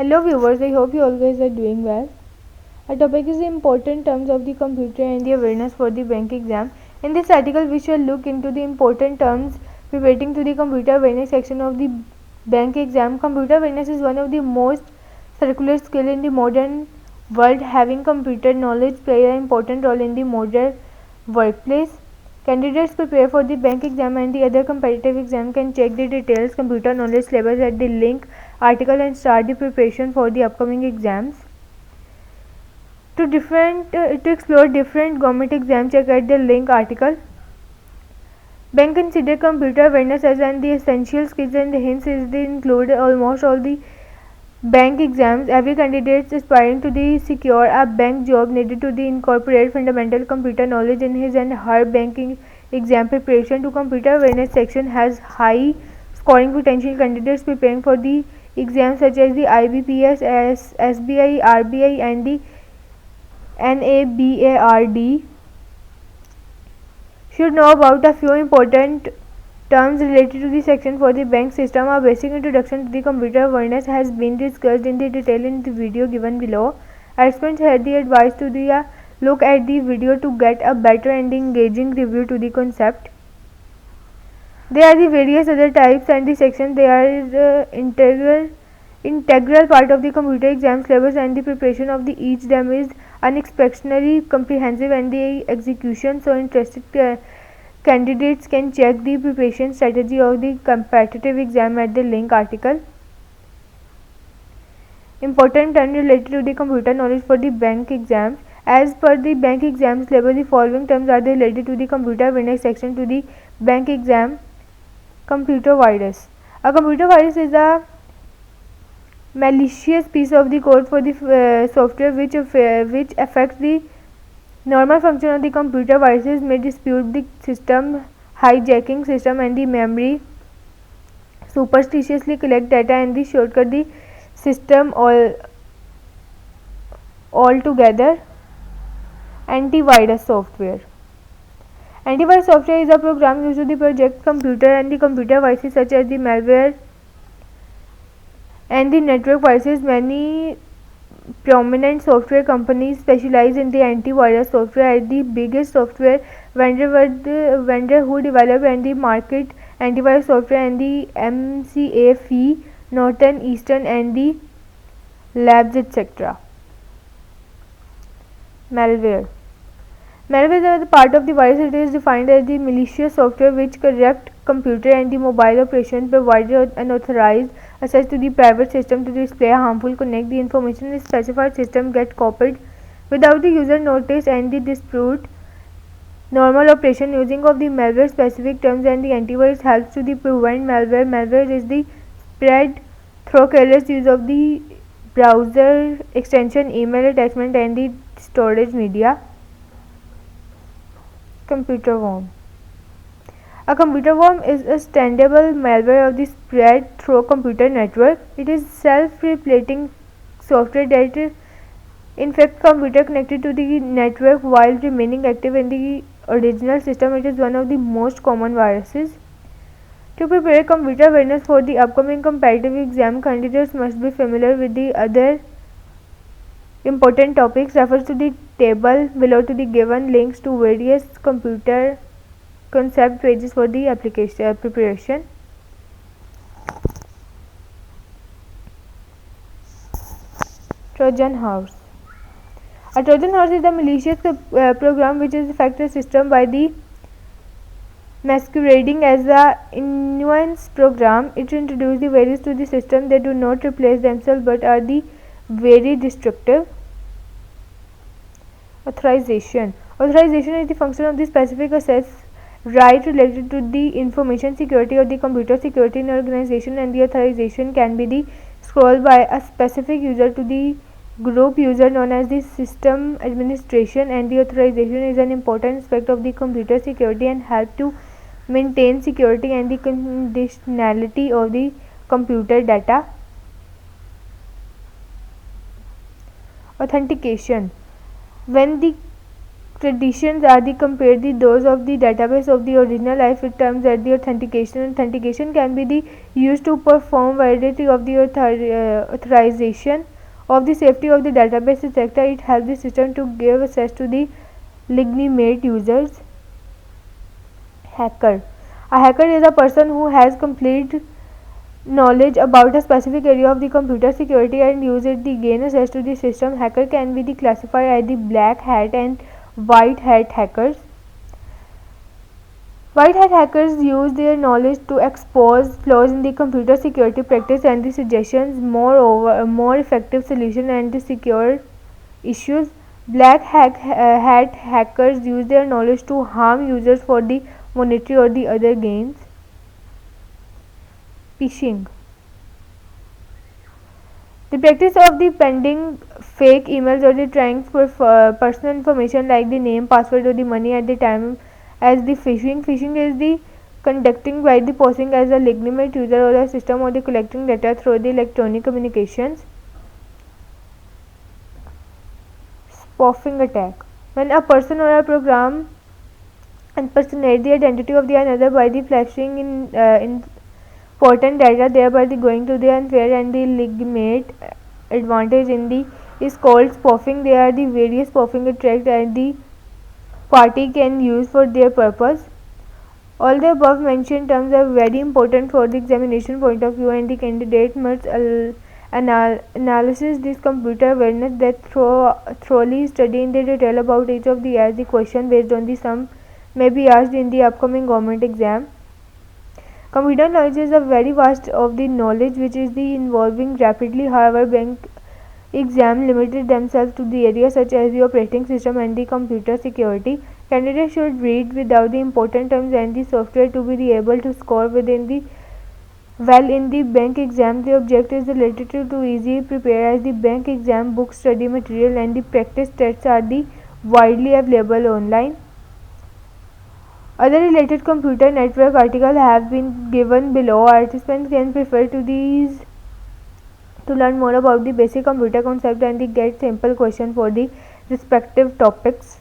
Hello viewers, I hope you all guys are doing well. Our topic is the important terms of the computer and the awareness for the bank exam. In this article, we shall look into the important terms relating to the computer awareness section of the bank exam. Computer awareness is one of the most circular skill in the modern world. Having computer knowledge play an important role in the modern workplace. Candidates prepare for the bank exam and the other competitive exam can check the details computer knowledge levels at the link article and start the preparation for the upcoming exams. To explore different government exam, check out the link article. Bank consider computer awareness as an the essential skills and hence is the include almost all the bank exams. Every candidate aspiring to the secure a bank job needed to the incorporate fundamental computer knowledge in his and her banking exam preparation. To computer awareness section has high scoring potential candidates preparing for the exams such as the IBPS, SBI, RBI and the NABARD should know about a few important terms related to the section for the bank system. A basic introduction to the computer awareness has been discussed in the detail in the video given below. Participants had the advice to the look at the video to get a better and engaging review to the concept. There are the various other types and the sections. They are integral part of the computer exam syllabus and the preparation of the each them is unexpectedly comprehensive and the execution so interested candidates can check the preparation strategy of the competitive exam at the link article. Important terms related to the computer knowledge for the bank exams. As per the bank exam syllabus, the following terms are related to the computer awareness section to the bank exam. Computer virus. A computer virus is a malicious piece of the code for the software which affects the normal function of the computer. Viruses may dispute the system, hijacking system and the memory, superstitiously collect data and the shortcut the system altogether. Antivirus software. Antivirus software is a program used to protect computer and the computer viruses such as the malware and the network viruses. Many prominent software companies specialize in the antivirus software. As the biggest software vendor who develop and the market antivirus software and the McAfee, Norton, Eastern and the labs etc. Malware. Malware is a part of the virus. It is defined as the malicious software which corrupt computer and the mobile operation provided unauthorized access to the private system to display harmful connect. The information in the specified system get copied without the user notice and the dispute normal operation. Using of the malware specific terms and the antivirus helps to the prevent malware. Malware is the spread through careless use of the browser extension, email attachment and the storage media. Computer worm. A computer worm is a standable malware of the spread through computer network. It is self-replicating software that infects computer connected to the network while remaining active in the original system. It is one of the most common viruses. To prepare computer awareness for the upcoming competitive exam, candidates must be familiar with the other important topics. Refers to the table below to the given links to various computer concept pages for the application preparation. Trojan horse. A Trojan horse is a malicious program which is affects the system by the masquerading as a nuance program. It introduces the variables to the system that do not replace themselves but are the very destructive. Authorization. Authorization is the function of the specific access right related to the information security or the computer security in organization, and the authorization can be the scroll by a specific user to the group user known as the system administration. And the authorization is an important aspect of the computer security and help to maintain security and the conditionality of the computer data. Authentication. When the Traditions are the compare the those of the database of the original life with terms at the authentication. Authentication can be the used to perform validity of the authorization of the safety of the database, etc. It helps the system to give access to the legitimate users. Hacker. A hacker is a person who has complete knowledge about a specific area of the computer security and use it to gain access to the system. Hacker can be classified as the black hat and white hat hackers. White hat hackers use their knowledge to expose flaws in the computer security practice and the suggestions more effective solution and the secure issues. Black hat hackers use their knowledge to harm users for the monetary or the other gains. Phishing. The practice of the pending fake emails or the trying for personal information like the name, password or the money at the time as the phishing. Phishing is the conducting by the posing as a legitimate user or a system or the collecting data through the electronic communications. Spoofing attack. When a person or a program impersonate the identity of the another by the flashing in important data, thereby the going to the unfair and the legitimate advantage in the is called spoofing. They are the various spoofing attacks that the party can use for their purpose. All the above mentioned terms are very important for the examination point of view, and the candidate must analysis this computer awareness that thoroughly study in the detail about each of the as the question based on the sum may be asked in the upcoming government exam. Computer knowledge is a very vast of the knowledge which is the involving rapidly. However, bank exam limited themselves to the areas such as the operating system and the computer security. Candidates should read without the important terms and the software to be able to score within the well in the bank exam. The objective is related to easy prepare as the bank exam book study material and the practice tests are the widely available online. Other related computer network articles have been given below. Participants can refer to these to learn more about the basic computer concept and get simple questions for the respective topics.